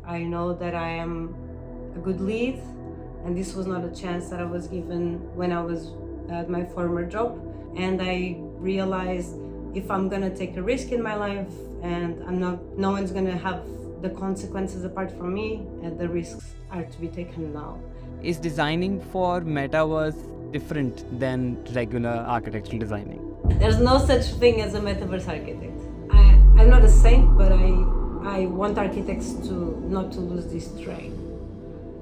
I know that I am a good lead, and this was not a chance that I was given when I was at my former job. And I realized if I'm gonna take a risk in my life and no one's gonna have the consequences apart from me, and the risks are to be taken now. Is designing for Metaverse different than regular architectural designing? There's no such thing as a metaverse architect. I'm not a saint, but I want architects to not to lose this train.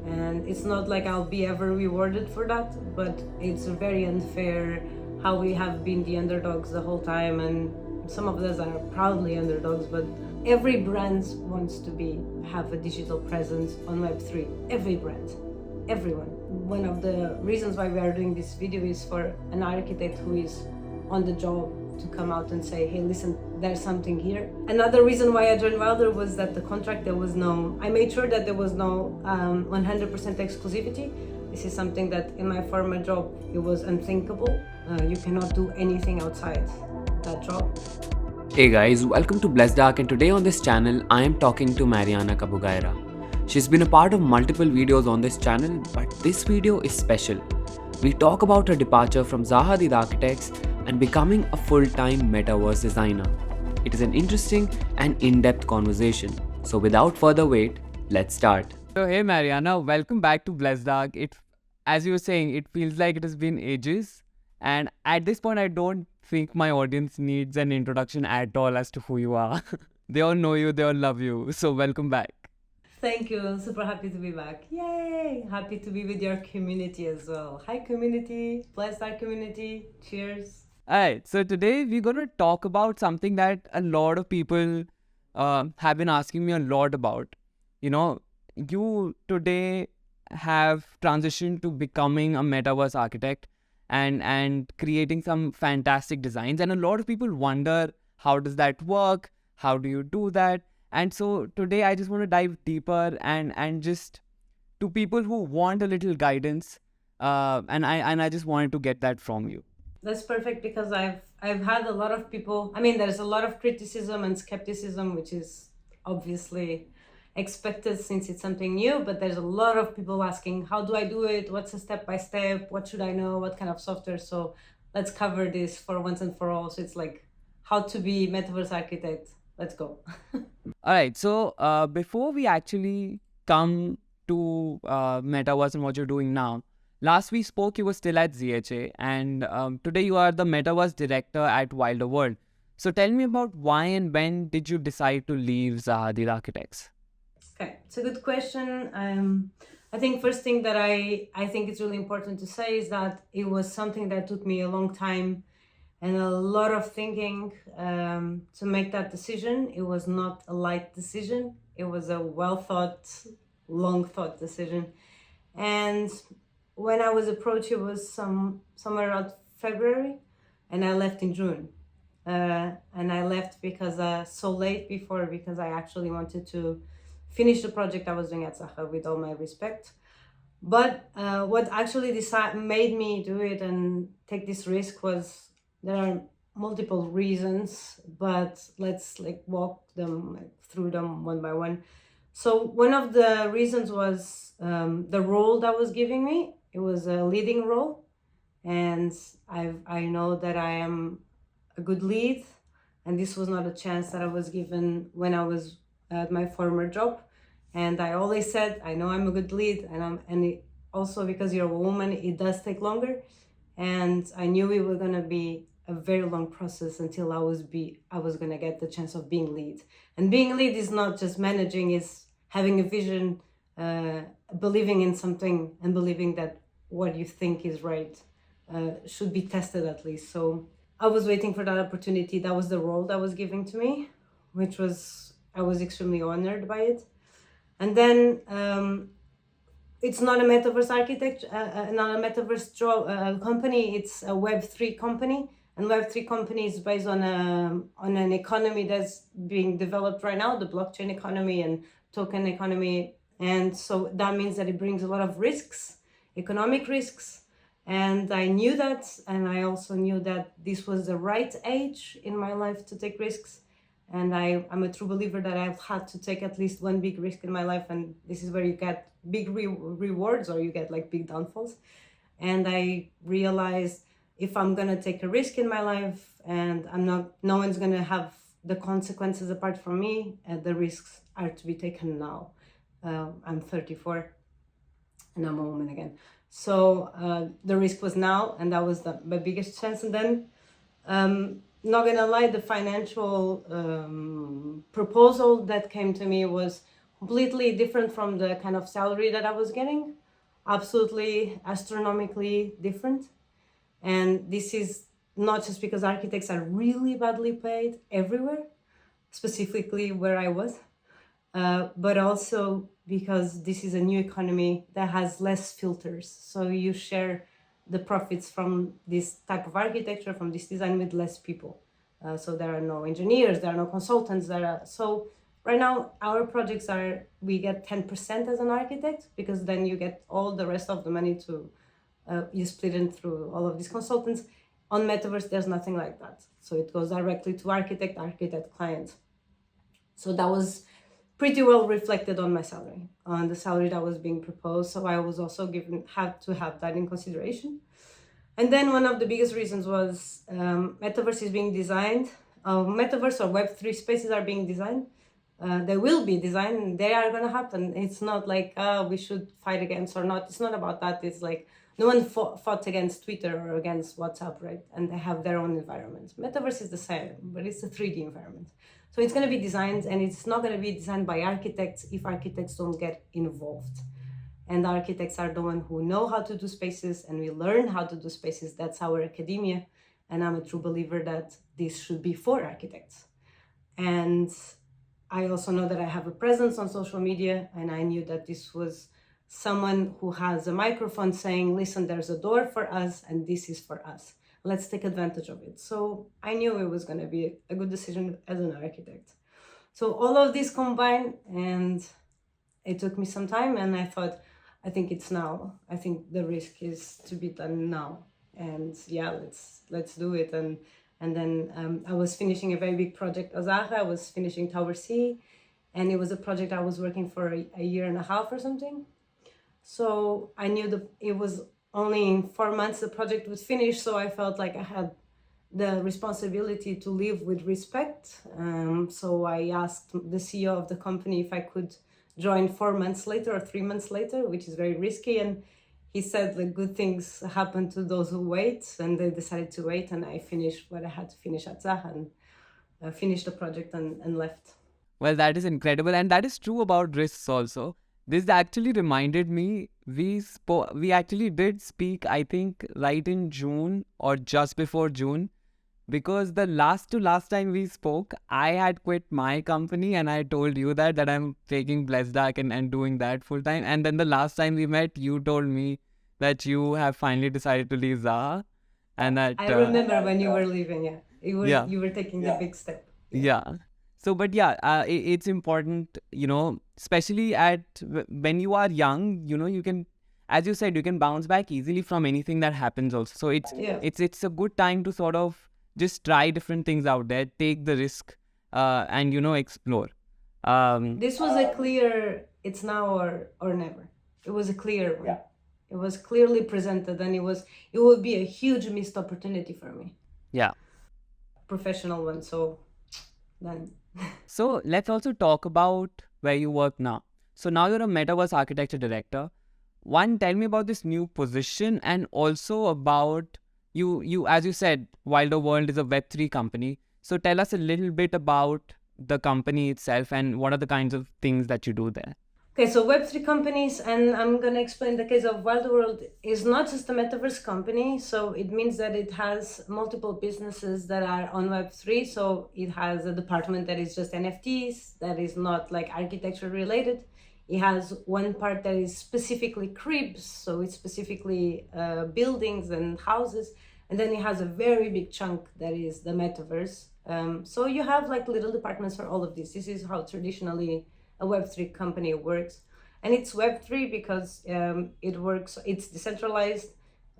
And it's not like I'll be ever rewarded for that, but it's very unfair how we have been the underdogs the whole time, and some of us are proudly underdogs, but every brand wants to have a digital presence on Web3. Every brand, everyone. One of the reasons why we are doing this video is for an architect who is on the job to come out and say, hey, listen, there's something here. Another reason why I joined Wilder was that the contract, I made sure that there was no 100% exclusivity. This is something that in my former job, it was unthinkable. You cannot do anything outside that job. Hey guys, welcome to Blessedarch, and today on this channel, I am talking to Mariana Cabugueira. She's been a part of multiple videos on this channel, but this video is special. We talk about her departure from Zaha Hadid Architects and becoming a full-time Metaverse designer. It is an interesting and in-depth conversation. So without further wait, let's start. So hey Mariana, welcome back to Blessedarch. As you were saying, it feels like it has been ages. And at this point, I don't think my audience needs an introduction at all as to who you are. They all know you, they all love you. So welcome back. Thank you. I'm super happy to be back. Yay! Happy to be with your community as well. Hi community, Blessedarch community. Cheers. Alright, so today we're going to talk about something that a lot of people have been asking me a lot about. You know, you today have transitioned to becoming a Metaverse architect and creating some fantastic designs. And a lot of people wonder, how does that work? How do you do that? And so today I just want to dive deeper and just to people who want a little guidance. And I just wanted to get that from you. That's perfect, because I've had a lot of people, there's a lot of criticism and skepticism, which is obviously expected since it's something new, but there's a lot of people asking, how do I do it? What's a step-by-step? What should I know? What kind of software? So let's cover this for once and for all. So it's like how to be Metaverse architect. Let's go. All right. So before we actually come to Metaverse and what you're doing now, last we spoke, you were still at ZHA, and today you are the Metaverse director at Wilder World. So tell me about why and when did you decide to leave Zaha Hadid Architects? Okay, it's a good question. I think first thing that I think it's really important to say is that it was something that took me a long time and a lot of thinking to make that decision. It was not a light decision. It was a well-thought, long-thought decision. And when I was approached, it was somewhere around February, and I left in June. And I left because so late before, because I actually wanted to finish the project I was doing at Zaha, with all my respect. But what actually made me do it and take this risk was, there are multiple reasons, but let's walk them through them one by one. So one of the reasons was the role that was giving me. It was a leading role, and I know that I am a good lead, and this was not a chance that I was given when I was at my former job. And I always said, I know I'm a good lead, and also because you're a woman, it does take longer. And I knew it was gonna be a very long process until I was gonna get the chance of being lead. And being lead is not just managing, it's having a vision, believing in something, and believing that what you think is right should be tested at least. So I was waiting for that opportunity. That was the role that was given to me, which was, I was extremely honored by it. And then it's not a Metaverse architect, not a Metaverse company, it's a Web3 company. And Web3 company is based on an economy that's being developed right now, the blockchain economy and token economy. And so that means that it brings a lot of risks, economic risks. And I knew that, and I also knew that this was the right age in my life to take risks. And I'm a true believer that I've had to take at least one big risk in my life, and this is where you get big rewards or you get like big downfalls. And I realized if I'm gonna take a risk in my life and no one's gonna have the consequences apart from me, the risks are to be taken now. I'm 34 and I'm a woman again. So the risk was now, and that was my biggest chance. And then, not gonna lie, the financial proposal that came to me was completely different from the kind of salary that I was getting. Absolutely astronomically different. And this is not just because architects are really badly paid everywhere, specifically where I was, but also because this is a new economy that has less filters. So you share the profits from this type of architecture, from this design, with less people. So there are no engineers, there are no consultants. So right now our projects we get 10% as an architect, because then you get all the rest of the money to you split it through all of these consultants. On Metaverse, there's nothing like that. So it goes directly to architect client. So that was pretty well reflected on my salary, on the salary that was being proposed. So I was also had to have that in consideration. And then one of the biggest reasons was Metaverse is being designed. Metaverse or Web3 spaces are being designed. They will be designed. They are going to happen. It's not like we should fight against or not. It's not about that. It's like no one fought against Twitter or against WhatsApp, right? And they have their own environments. Metaverse is the same, but it's a 3D environment. So it's going to be designed, and it's not going to be designed by architects if architects don't get involved. And architects are the one who know how to do spaces, and we learn how to do spaces. That's our academia. And I'm a true believer that this should be for architects. And I also know that I have a presence on social media, and I knew that this was someone who has a microphone saying, listen, there's a door for us, and this is for us. Let's take advantage of it. So I knew it was going to be a good decision as an architect. So all of this combined, and it took me some time, and I thought, I think it's now. I think the risk is to be done now. And yeah, let's do it. And then I was finishing a very big project at Zaha. I was finishing Tower C, and it was a project I was working for a year and a half or something. So I knew that it was only in 4 months the project was finished. So I felt like I had the responsibility to live with respect. So I asked the CEO of the company if I could join 4 months later or 3 months later, which is very risky. And he said the good things happen to those who wait, and they decided to wait. And I finished what I had to finish at Zaha and finished the project and left. Well, that is incredible. And that is true about risks also. This actually reminded me, we actually did speak, I think, right in June or just before June, because the last time we spoke, I had quit my company and I told you that I'm taking Blessedarch and doing that full time. And then the last time we met, you told me that you have finally decided to leave Zaha. And that I remember when you were leaving, you were taking the big step. Yeah. So, but yeah, it's important, especially when you are young, you can, as you said, you can bounce back easily from anything that happens also. So it's a good time to sort of just try different things out there, take the risk, and, explore. This was a clear, it's now or never. It was a clear one. Yeah. It was clearly presented, and it would be a huge missed opportunity for me. Yeah. Professional one. So then. So let's also talk about where you work now. So now you're a Metaverse architecture director. One, tell me about this new position, and also about you, as you said, Wilder World is a Web3 company. So tell us a little bit about the company itself and what are the kinds of things that you do there. Okay, so Web3 companies, and I'm going to explain the case of Wilder World, is not just a Metaverse company. So it means that it has multiple businesses that are on Web3. So it has a department that is just NFTs, that is not like architecture related. It has one part that is specifically cribs, so it's specifically buildings and houses. And then it has a very big chunk that is the Metaverse. So you have like little departments for all of this. This is how traditionally a Web3 company works. And it's Web3 because it's decentralized.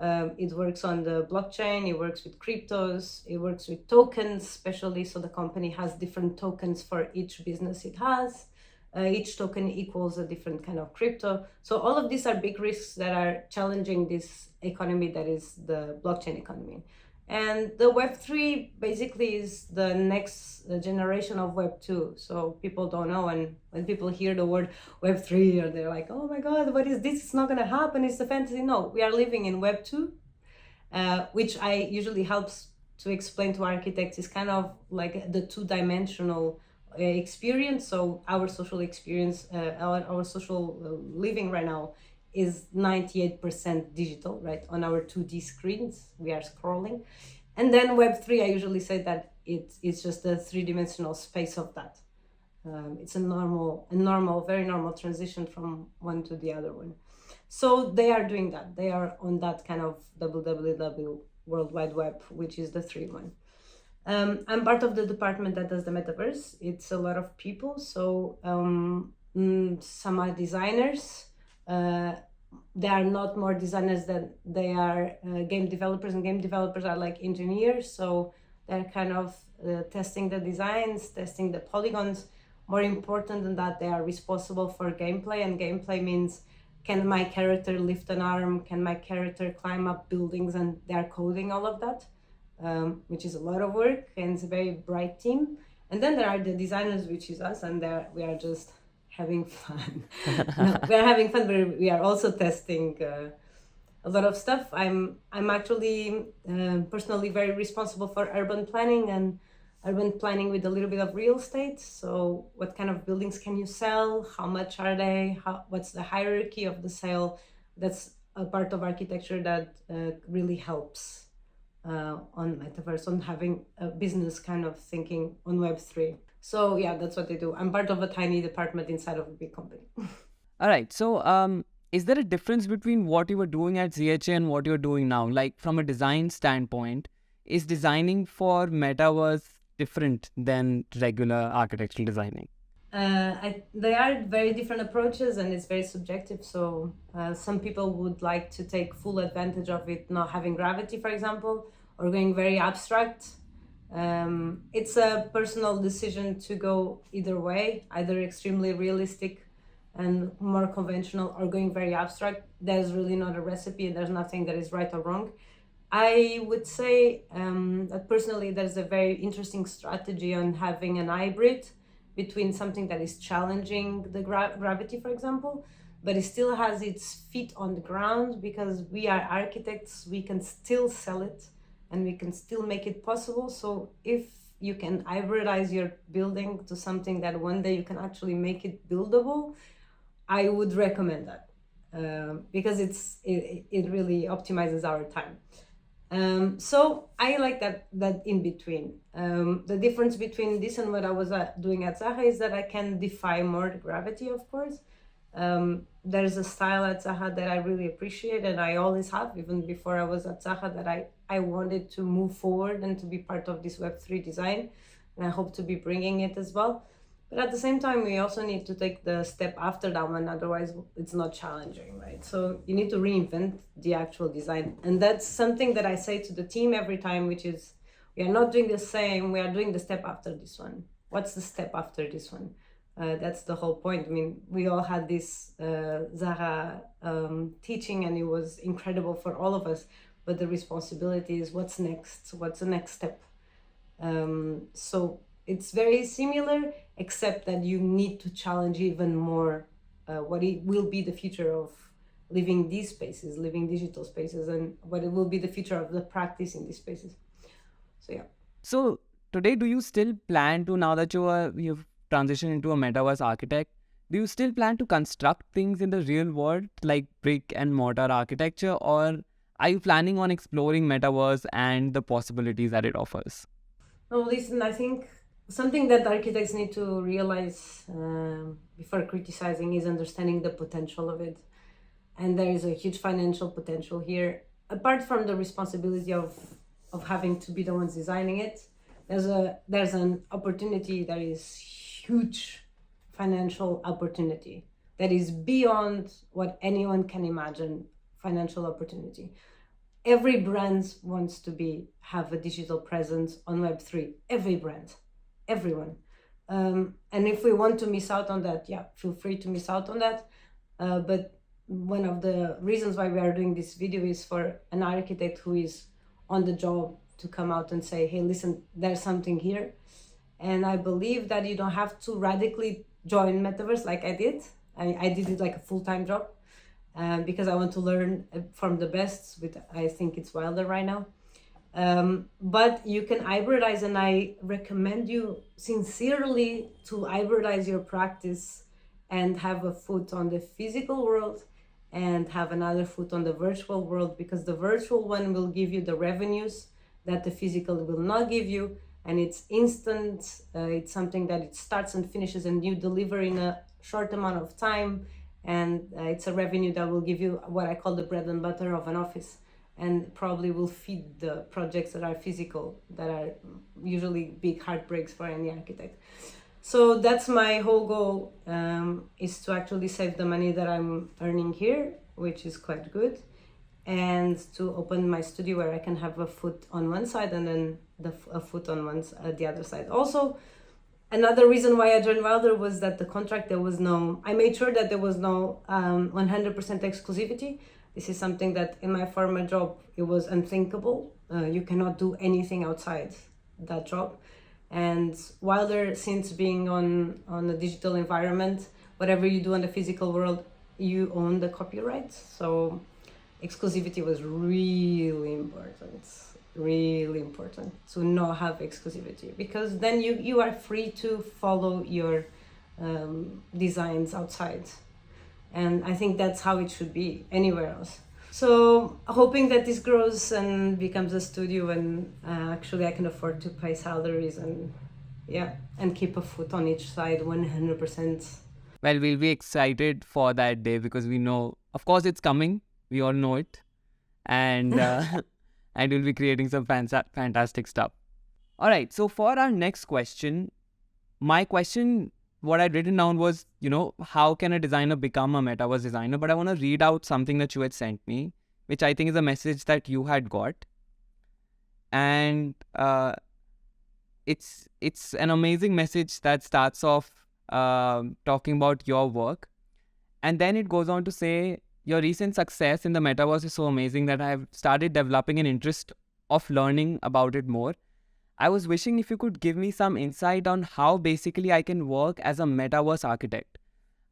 It works on the blockchain, it works with cryptos, it works with tokens, especially, so the company has different tokens for each business it has. Each token equals a different kind of crypto. So all of these are big risks that are challenging this economy that is the blockchain economy. And the Web3 basically is the next generation of Web2. So people don't know, and when people hear the word Web3, or they're like, oh my God, what is this? It's not going to happen. It's a fantasy. No, we are living in Web2, which I usually helps to explain to architects is kind of like the two-dimensional experience. So our social experience, our social living right now is 98% digital, right? On our 2D screens, we are scrolling. And then Web3, I usually say that it's just a three-dimensional space of that. It's a very normal transition from one to the other one. So they are doing that. They are on that kind of www World Wide Web, which is the 3 one. I'm part of the department that does the Metaverse. It's a lot of people. So some are designers. They are not more designers than they are game developers, and game developers are like engineers. So they're kind of testing the designs, testing the polygons. More important than that, they are responsible for gameplay, and gameplay means, can my character lift an arm? Can my character climb up buildings? And they are coding all of that, which is a lot of work, and it's a very bright team. And then there are the designers, which is us, and we are just having fun. No, we are having fun, but we are also testing a lot of stuff. I'm actually personally very responsible for urban planning, and urban planning with a little bit of real estate. So what kind of buildings can you sell? How much are they? What's the hierarchy of the sale? That's a part of architecture that really helps on Metaverse, on having a business kind of thinking on Web3. So yeah, that's what they do. I'm part of a tiny department inside of a big company. All right. So is there a difference between what you were doing at ZHA and what you're doing now? Like from a design standpoint, is designing for Metaverse different than regular architectural designing? They are very different approaches, and it's very subjective. So some people would like to take full advantage of it not having gravity, for example, or going very abstract. It's a personal decision to go either way, either extremely realistic and more conventional, or going very abstract. There's really not a recipe, and there's nothing that is right or wrong. I would say that personally there's a very interesting strategy on having an hybrid between something that is challenging the gravity, for example, but it still has its feet on the ground, because we are architects, we can still sell it and we can still make it possible. So if you can hybridize your building to something that one day you can actually make it buildable, I would recommend that, because it really optimizes our time. So I like that in between. The difference between this and what I was doing at Zaha is that I can defy more the gravity, of course. There's a style at Zaha that I really appreciate, and I always have, even before I was at Zaha, that I wanted to move forward and to be part of this Web3 design, and I hope to be bringing it as well. But at the same time, we also need to take the step after that one, otherwise it's not challenging, right? So you need to reinvent the actual design. And that's something that I say to the team every time, which is, we are not doing the same, we are doing the step after this one. What's the step after this one? That's the whole point. I mean, we all had this Zaha teaching, and it was incredible for all of us. But the responsibility is, what's next? What's the next step? So it's very similar, except that you need to challenge even more what it will be the future of living these spaces, living digital spaces, and what it will be the future of the practice in these spaces. So yeah. So today, do you still plan to, now that you've transitioned into a Metaverse architect, do you still plan to construct things in the real world, like brick and mortar architecture, or are you planning on exploring Metaverse and the possibilities that it offers? No, listen, I think something that architects need to realize before criticizing is understanding the potential of it. And there is a huge financial potential here. Apart from the responsibility of having to be the ones designing it, there's an opportunity that is huge, financial opportunity that is beyond what anyone can imagine. Financial opportunity. every brand wants to have a digital presence on Web3. Every brand, everyone. And if we want to miss out on that, yeah, feel free to miss out on that. But one of the reasons why we are doing this video is for an architect who is on the job to come out and say, hey, listen, there's something here. And I believe that you don't have to radically join Metaverse like I did. I did it like a full-time job because I want to learn from the best. I think it's Wilder right now. But you can hybridize, and I recommend you sincerely to hybridize your practice and have a foot on the physical world and have another foot on the virtual world, because the virtual one will give you the revenues that the physical will not give you. And it's instant. It's something that it starts and finishes and you deliver in a short amount of time. And it's a revenue that will give you what I call the bread and butter of an office, and probably will feed the projects that are physical, that are usually big heartbreaks for any architect. So that's my whole goal, is to actually save the money that I'm earning here, which is quite good, and to open my studio where I can have a foot on one side and then a foot on the other side. Also, another reason why I joined Wilder was that the contract, I made sure that there was no 100% exclusivity. This is something that in my former job, it was unthinkable. You cannot do anything outside that job. And Wilder, since being on a digital environment, whatever you do in the physical world, you own the copyright. So exclusivity was really important to not have exclusivity, because then you are free to follow your designs outside. And I think that's how it should be anywhere else. So hoping that this grows and becomes a studio, and actually I can afford to pay salaries and keep a foot on each side 100%. Well, we'll be excited for that day because we know, of course, it's coming. We all know it. And and we'll be creating some fantastic stuff. All right. So for our next question, my question, what I'd written down was, how can a designer become a Metaverse designer? But I want to read out something that you had sent me, which I think is a message that you had got. And it's an amazing message that starts off talking about your work. And then it goes on to say, your recent success in the Metaverse is so amazing that I have started developing an interest of learning about it more. I was wishing if you could give me some insight on how basically I can work as a Metaverse architect.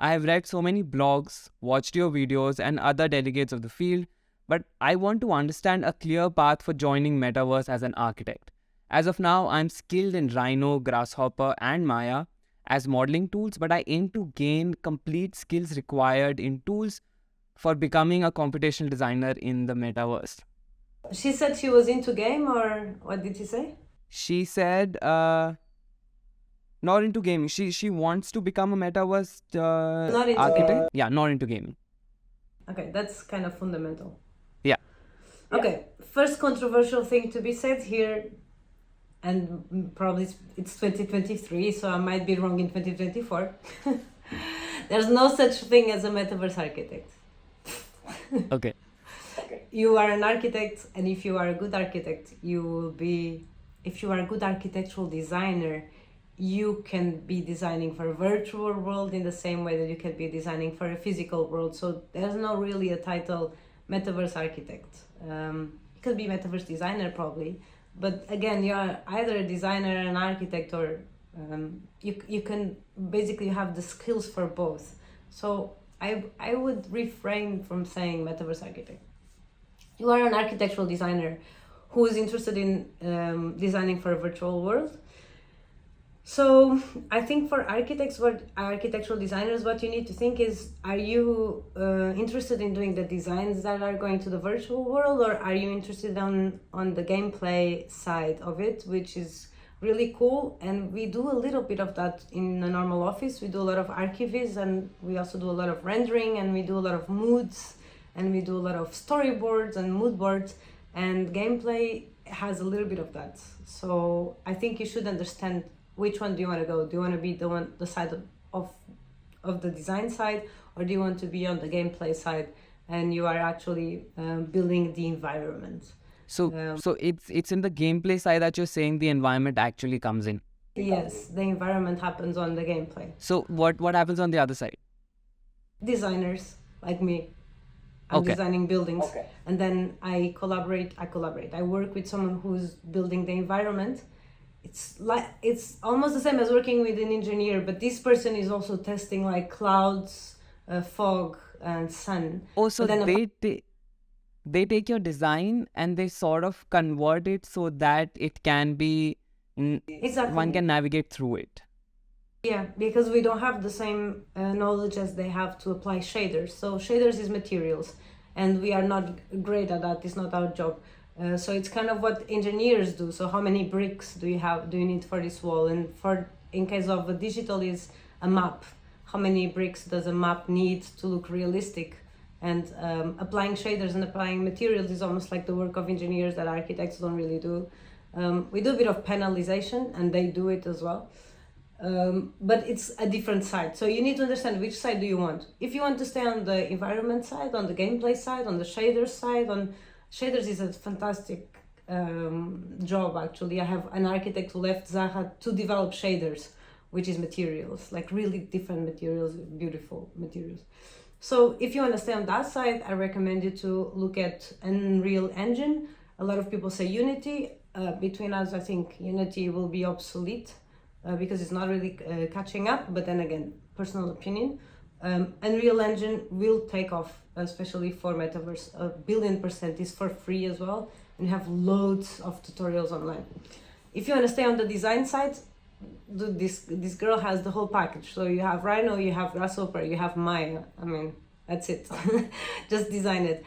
I have read so many blogs, watched your videos and other delegates of the field, but I want to understand a clear path for joining Metaverse as an architect. As of now, I'm skilled in Rhino, Grasshopper and Maya as modeling tools, but I aim to gain complete skills required in tools for becoming a computational designer in the Metaverse. She said she was into game, or what did she say? She said, not into gaming. She wants to become a Metaverse Not into architect. gaming. Yeah, not into gaming. Okay, that's kind of fundamental. Yeah. Okay, first controversial thing to be said here, and probably it's 2023, so I might be wrong in 2024. There's no such thing as a Metaverse architect. Okay. You are an architect, and if you are a good architect, if you are a good architectural designer, you can be designing for a virtual world in the same way that you can be designing for a physical world. So there's not really a title Metaverse architect. You could be Metaverse designer probably, but again, you are either a designer, an architect, or you can basically have the skills for both. So I would refrain from saying Metaverse architect. You are an architectural designer who is interested in designing for a virtual world. So I think for architectural designers, what you need to think is, are you interested in doing the designs that are going to the virtual world, or are you interested on the gameplay side of it, which is really cool? And we do a little bit of that in a normal office. We do a lot of archivists, and we also do a lot of rendering, and we do a lot of moods, and we do a lot of storyboards and mood boards, and gameplay has a little bit of that. So I think you should understand which one do you want to go. Do you want to be the side of the design side, or do you want to be on the gameplay side, and you are actually building the environment. So it's in the gameplay side that you're saying the environment actually comes in. Yes, the environment happens on the gameplay. So what happens on the other side? Designers like me, I'm Okay. designing buildings, and then I collaborate. I work with someone who's building the environment. It's almost the same as working with an engineer, but this person is also testing like clouds, fog, and sun. Oh, so But then they take your design and they sort of convert it so that it can be Exactly. one can navigate through it. Yeah, because we don't have the same knowledge as they have to apply shaders. So shaders is materials, and we are not great at that. It's not our job. So it's kind of what engineers do. So how many bricks do you need for this wall? And in case of a digital is a map. How many bricks does a map need to look realistic? And applying shaders and applying materials is almost like the work of engineers that architects don't really do. We do a bit of panelization, and they do it as well. But it's a different side. So you need to understand which side do you want. If you want to stay on the environment side, on the gameplay side, on the shaders side, shaders is a fantastic job actually. I have an architect who left Zaha to develop shaders, which is materials, like really different materials, beautiful materials. So if you want to stay on that side, I recommend you to look at Unreal Engine. A lot of people say Unity. Between us, I think Unity will be obsolete because it's not really catching up. But then again, personal opinion. Unreal Engine will take off, especially for Metaverse. 1,000,000,000% is for free as well, and you have loads of tutorials online. If you want to stay on the design side, this girl has the whole package. So you have Rhino, you have Grasshopper, you have Maya. I mean, that's it. Just design it.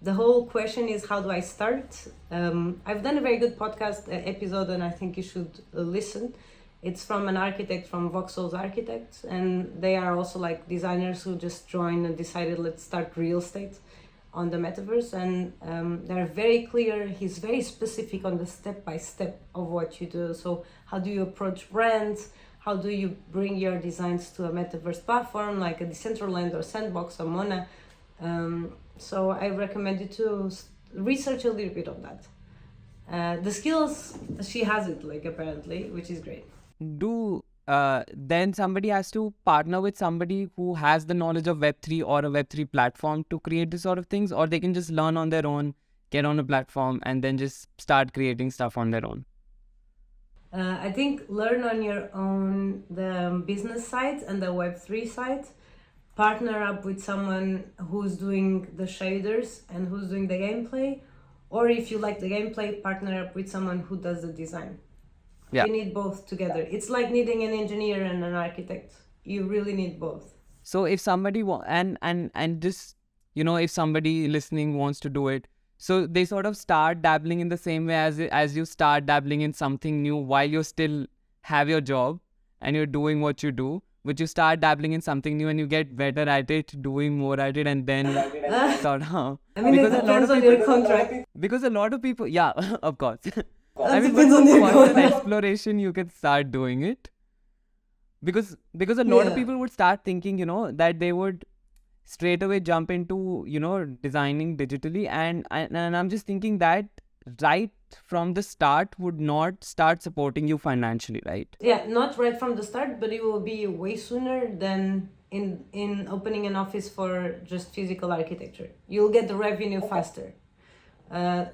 The whole question is, how do I start? I've done a very good podcast episode, and I think you should listen. It's from an architect from Voxel's Architects, and they are also like designers who just joined and decided, let's start real estate on the Metaverse. And they're very clear. He's very specific on the step-by-step of what you do. So how do you approach brands? How do you bring your designs to a Metaverse platform like a Decentraland or Sandbox or Mona? So I recommend you to research a little bit on that. The skills, she has it, like, apparently, which is great. Then somebody has to partner with somebody who has the knowledge of Web3 or a Web3 platform to create this sort of things, or they can just learn on their own, get on a platform, and then just start creating stuff on their own? I think learn on your own the business side and the Web3 side. Partner up with someone who's doing the shaders and who's doing the gameplay. Or if you like the gameplay, partner up with someone who does the design. Yeah. You need both together. It's like needing an engineer and an architect. You really need both. So if somebody and just, if somebody listening wants to do it, so they sort of start dabbling in the same way as you start dabbling in something new while you still have your job and you're doing what you do, but you start dabbling in something new and you get better at it, doing more at it, and then sort of. I mean, it depends on your contract. Because a lot of people, yeah, of course. It depends on your once contract. an exploration, you can start doing it. Because a lot of people would start thinking, that they would straight away jump into, designing digitally. And I'm just thinking that right from the start would not start supporting you financially, right? Yeah, not right from the start, but it will be way sooner than in opening an office for just physical architecture. You'll get the revenue faster.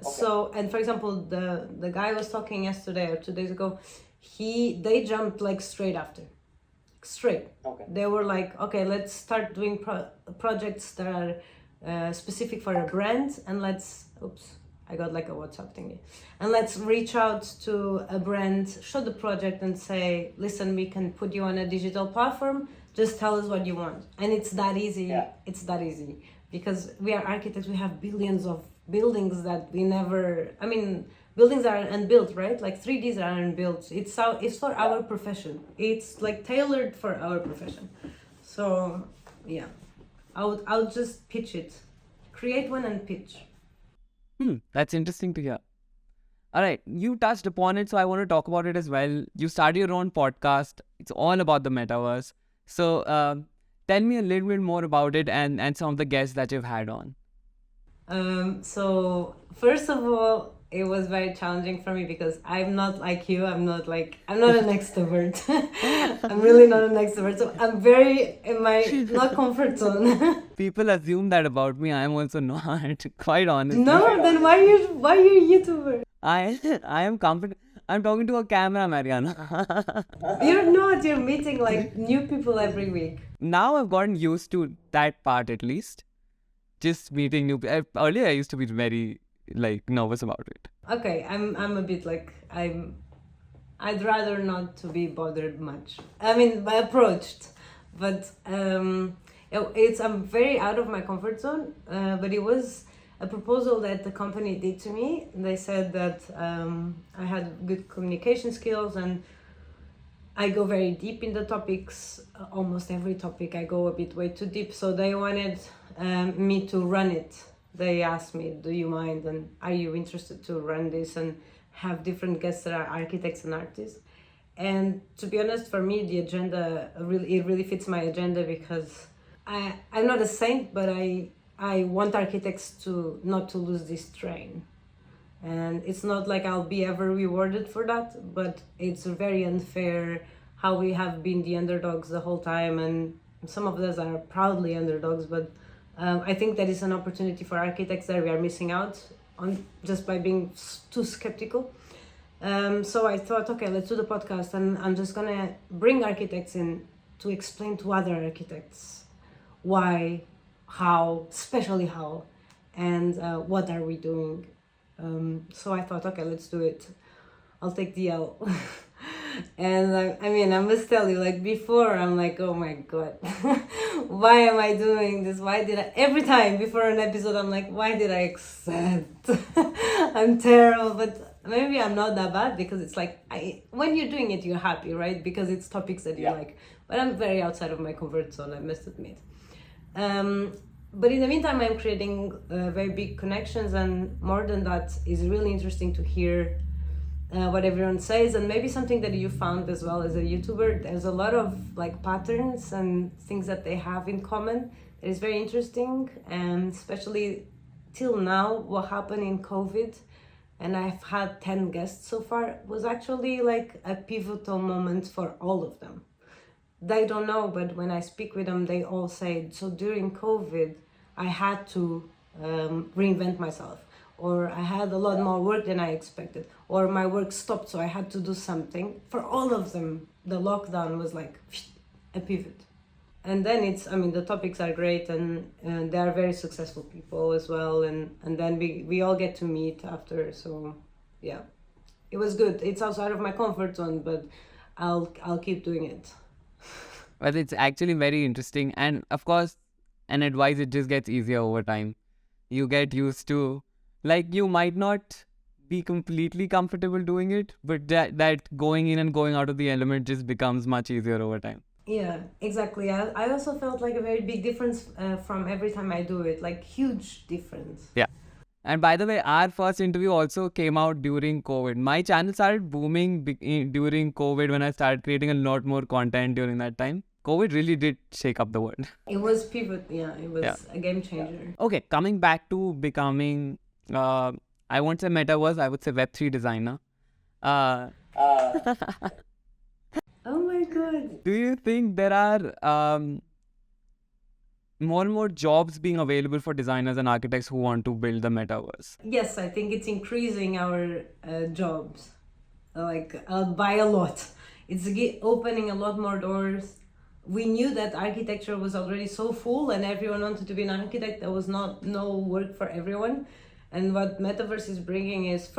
So, and for example, the guy I was talking yesterday or 2 days ago, they jumped like straight after. Straight. Okay. They were like, okay, let's start doing projects that are specific for a brand, and I got like a WhatsApp thingy. And let's reach out to a brand, show the project and say, listen, we can put you on a digital platform, just tell us what you want. And it's that easy. Yeah. It's that easy. Because we are architects, we have billions of buildings that we never, buildings are unbuilt, right? Like 3Ds are unbuilt. It's for our profession. It's like tailored for our profession. So yeah, I would just pitch it. Create one and pitch. That's interesting to hear. All right, you touched upon it, so I want to talk about it as well. You started your own podcast. It's all about the metaverse. So tell me a little bit more about it and some of the guests that you've had on. So first of all, it was very challenging for me because I'm not like you. I'm not an extrovert. I'm really not an extrovert. So I'm very in my not comfort zone. People assume that about me. I am also not, quite honestly. No, then why you a YouTuber? I am confident. I'm talking to a camera, Mariana. You're not. You're meeting like new people every week. Now I've gotten used to that part at least. Just meeting new people. Earlier I used to be very nervous about it. Okay, I'm a bit like I'd rather not to be bothered much. I mean, approached, but I'm very out of my comfort zone. But it was a proposal that the company did to me. They said that I had good communication skills and I go very deep in the topics. Almost every topic I go a bit way too deep. So they wanted me to run it. They asked me, do you mind and are you interested to run this and have different guests that are architects and artists? And to be honest, for me, the agenda really fits my agenda because I'm not a saint, but I want architects to not to lose this train. And it's not like I'll be ever rewarded for that, but it's very unfair how we have been the underdogs the whole time, and some of us are proudly underdogs, but I think that is an opportunity for architects that we are missing out on just by being too skeptical. So I thought, okay, let's do the podcast, and I'm just gonna bring architects in to explain to other architects why, how, especially how, and what are we doing. So I thought, okay, let's do it. I'll take the L. And I must tell you, before I'm like, oh my God, why am I doing this? Every time before an episode, I'm like, why did I accept? I'm terrible, but maybe I'm not that bad because it's when you're doing it, you're happy, right? Because it's topics that you like. But I'm very outside of my comfort zone, I must admit. But in the meantime, I'm creating very big connections, and more than that, it's really interesting to hear what everyone says, and maybe something that you found as well as a YouTuber. There's a lot of patterns and things that they have in common that is very interesting, and especially till now, what happened in COVID, and I've had 10 guests so far, was actually a pivotal moment for all of them. They don't know, but when I speak with them, they all say, so during COVID, I had to reinvent myself, or I had a lot more work than I expected, or my work stopped, so I had to do something. For all of them, the lockdown was a pivot. And then the topics are great, and they are very successful people as well, and then we all get to meet after, so yeah. It was good. It's outside of my comfort zone, but I'll keep doing it. But it's actually very interesting, and of course, an advice, it just gets easier over time. You get used to, you might not be completely comfortable doing it, but that going in and going out of the element just becomes much easier over time. Yeah, exactly. I also felt a very big difference from every time I do it, huge difference. Yeah. And by the way, our first interview also came out during COVID. My channel started booming during COVID when I started creating a lot more content during that time. COVID really did shake up the world. It was pivot, it was a game changer. Okay, coming back to becoming, I won't say Metaverse, I would say Web3 designer. Oh my God. Do you think there are more and more jobs being available for designers and architects who want to build the Metaverse? Yes, I think it's increasing our jobs, by a lot. It's opening a lot more doors. We knew that architecture was already so full and everyone wanted to be an architect. There was no work for everyone. And what Metaverse is bringing is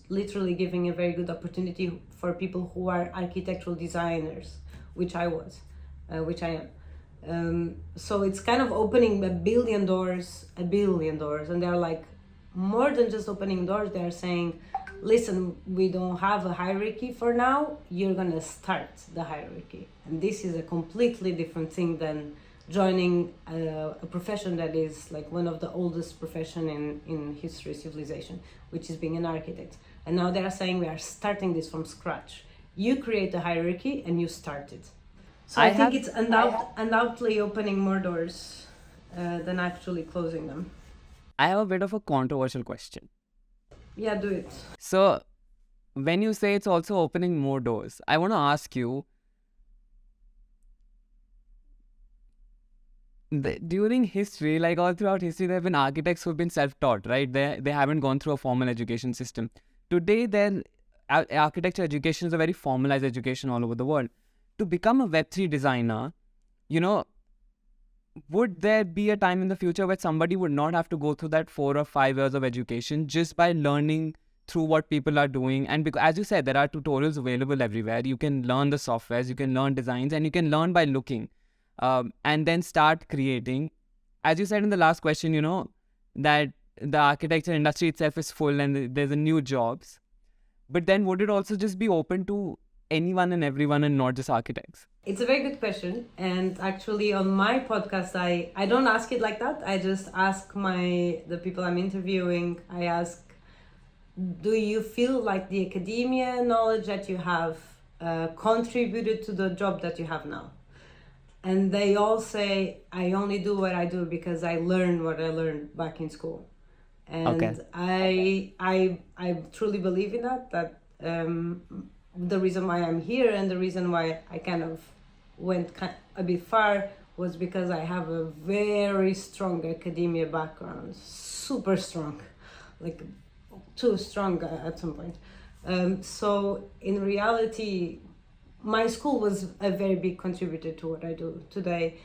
literally giving a very good opportunity for people who are architectural designers, which I am. So it's kind of opening a billion doors, and they're more than just opening doors. They're saying, listen, we don't have a hierarchy for now, you're gonna start the hierarchy. And this is a completely different thing than joining a profession that is one of the oldest profession in history, civilization, which is being an architect. And now they are saying we are starting this from scratch. You create a hierarchy and you start it. So I think it's undoubtedly opening more doors than actually closing them. I have a bit of a controversial question. Yeah, do it. So, when you say it's also opening more doors, I want to ask you, during history, like all throughout history, there have been architects who've been self-taught, right? They haven't gone through a formal education system. Today, then architecture education is a very formalized education all over the world. To become a Web3 designer, would there be a time in the future where somebody would not have to go through that 4 or 5 years of education just by learning through what people are doing? And because, as you said, there are tutorials available everywhere. You can learn the softwares, you can learn designs, and you can learn by looking, and then start creating. As you said in the last question, that the architecture industry itself is full and there's a new jobs. But then would it also just be open to anyone and everyone and not just architects? It's a very good question, and actually on my podcast I don't ask it like that. I just ask the people I'm interviewing, I ask, do you feel like the academia knowledge that you have contributed to the job that you have now? And they all say, I only do what I do because I learned what I learned back in school. And okay. I truly believe in that the reason why I'm here and the reason why I kind of went a bit far was because I have a very strong academia background, super strong, like too strong at some point. So in reality, my school was a very big contributor to what I do today,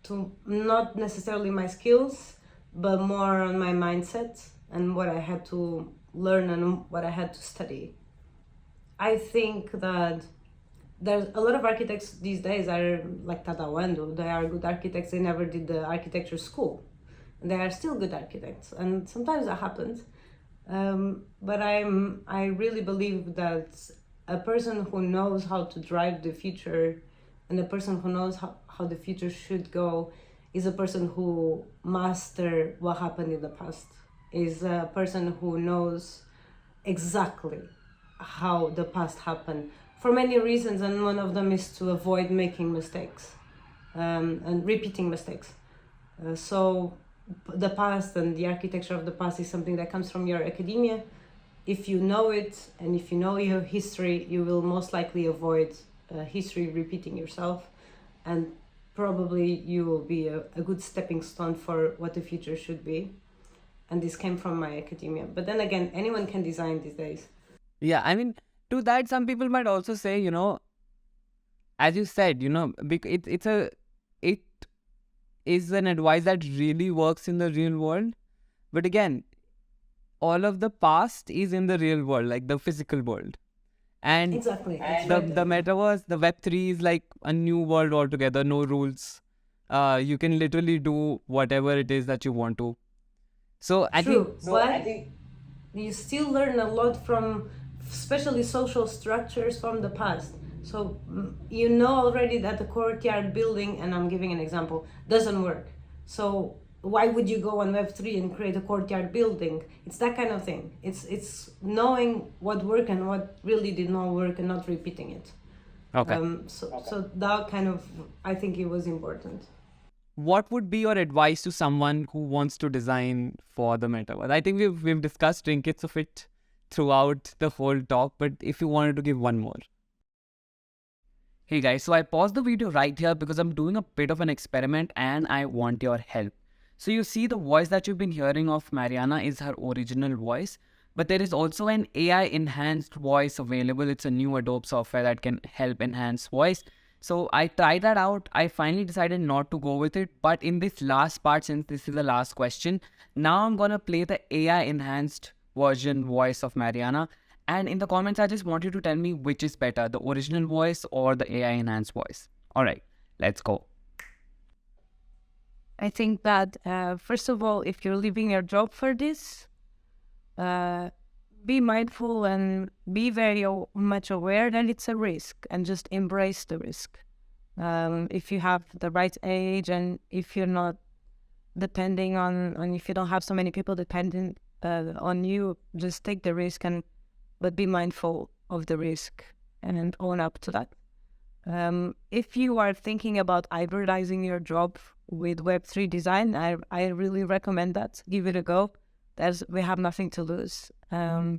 to not necessarily my skills, but more on my mindset and what I had to learn and what I had to study. I think that there's a lot of architects these days are like Tadawando. They are good architects. They never did the architecture school. And they are still good architects. And sometimes that happens. But I really believe that a person who knows how to drive the future and a person who knows how the future should go is a person who mastered what happened in the past, is a person who knows exactly how the past happened for many reasons, and one of them is to avoid making mistakes and repeating mistakes. So the past and the architecture of the past is something that comes from your academia. If you know it and if you know your history, you will most likely avoid history repeating yourself, and probably you will be a good stepping stone for what the future should be. And this came from my academia. But then again, anyone can design these days. Yeah, I mean, to that, some people might also say, as you said, it is an advice that really works in the real world. But again, all of the past is in the real world, like the physical world. And exactly. The Metaverse, the Web3 is like a new world altogether, no rules. You can literally do whatever it is that you want to. So I think you still learn a lot from, especially social structures from the past. So you know already that the courtyard building, and I'm giving an example, doesn't work. So why would you go on Web3 and create a courtyard building? It's that kind of thing. It's knowing what worked and what really did not work and not repeating it. Okay. So that kind of, I think it was important. What would be your advice to someone who wants to design for the Metaverse? I think we've discussed trinkets of it throughout the whole talk, but if you wanted to give one more. Hey guys, so I paused the video right here because I'm doing a bit of an experiment and I want your help. So you see the voice that you've been hearing of Mariana is her original voice, but there is also an AI enhanced voice available. It's a new Adobe software that can help enhance voice. So I tried that out. I finally decided not to go with it. But in this last part, since this is the last question, now I'm going to play the AI enhanced version voice of Mariana. And in the comments, I just want you to tell me which is better, the original voice or the AI enhanced voice. All right, let's go. I think that, first of all, if you're leaving your job for this, be mindful and be very much aware that it's a risk, and just embrace the risk. If you have the right age and if you're not depending on if you don't have so many people dependent on you, just take the risk, but be mindful of the risk and own up to that. If you are thinking about hybridizing your job with Web3 design, I really recommend that. Give it a go. We have nothing to lose.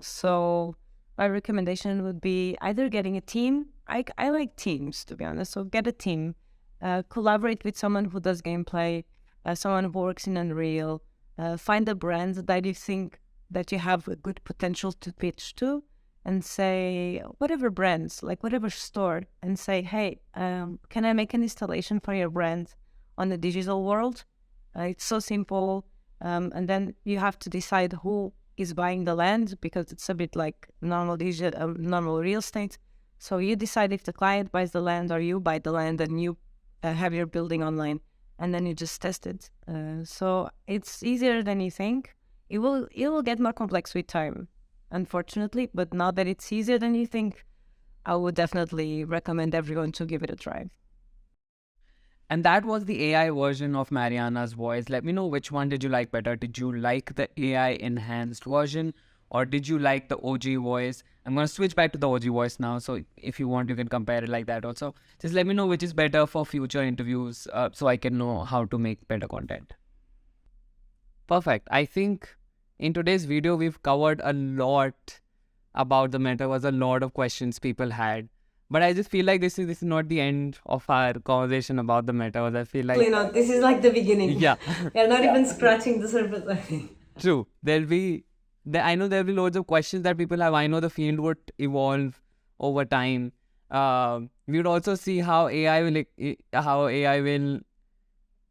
So my recommendation would be either getting a team. I like teams, to be honest. So get a team, collaborate with someone who does gameplay, someone who works in Unreal, find a brand that you think that you have a good potential to pitch to, and say, whatever brands, like whatever store, and say, hey, can I make an installation for your brand on the digital world? It's so simple. And then you have to decide who is buying the land, because it's a bit like normal real estate. So you decide if the client buys the land or you buy the land, and you have your building online, and then you just test it. So it's easier than you think. It will get more complex with time, unfortunately, but now that it's easier than you think, I would definitely recommend everyone to give it a try. And that was the AI version of Mariana's voice. Let me know which one did you like better. Did you like the AI enhanced version, or did you like the OG voice? I'm going to switch back to the OG voice now. So if you want, you can compare it like that also. Just let me know which is better for future interviews, so I can know how to make better content. Perfect. I think in today's video, we've covered a lot about the metaverse, a lot of questions people had. But I just feel like this is not the end of our conversation about the metaverse. I feel like... Not. This is like the beginning. Yeah. We're not even scratching the surface, I think. True. I know there'll be loads of questions that people have. I know the field would evolve over time. We would also see how AI will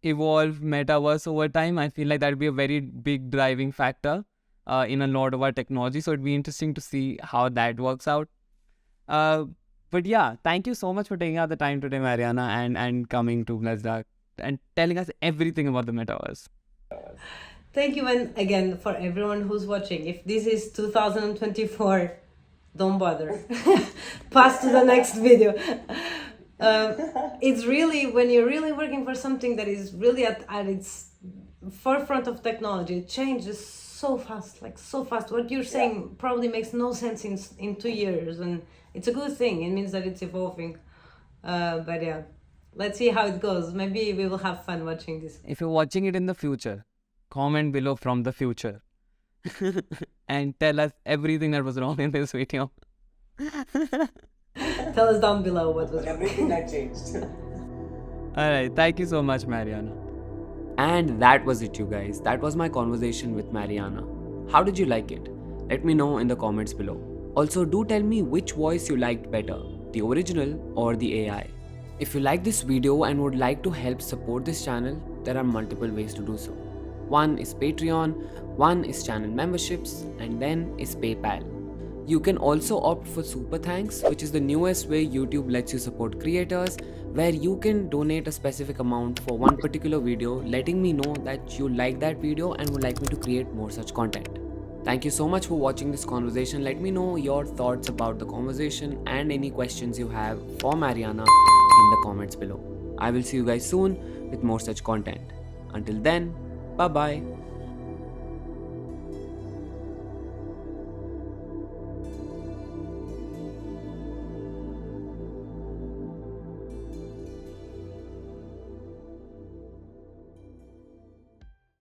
evolve metaverse over time. I feel like that would be a very big driving factor in a lot of our technology. So it'd be interesting to see how that works out. But yeah, thank you so much for taking out the time today, Mariana, and coming to Blessedarch and telling us everything about the metaverse. Thank you, and again, for everyone who's watching, if this is 2024, don't bother. Pass to the next video. It's really, when you're really working for something that is really at its forefront of technology, it changes so fast, like so fast. What you're saying probably makes no sense in 2 years, and it's a good thing. It means that it's evolving. But yeah, let's see how it goes. Maybe we will have fun watching this. If you're watching it in the future, comment below from the future and tell us everything that was wrong in this video. Tell us down below what was wrong. Everything that changed. Alright, thank you so much, Mariana. And that was it, you guys. That was my conversation with Mariana. How did you like it? Let me know in the comments below. Also, do tell me which voice you liked better, the original or the AI. If you like this video and would like to help support this channel, there are multiple ways to do so. One is Patreon, one is channel memberships, and then is PayPal. You can also opt for Super Thanks, which is the newest way YouTube lets you support creators, where you can donate a specific amount for one particular video, letting me know that you like that video and would like me to create more such content. Thank you so much for watching this conversation. Let me know your thoughts about the conversation and any questions you have for Mariana in the comments below. I will see you guys soon with more such content. Until then, bye bye.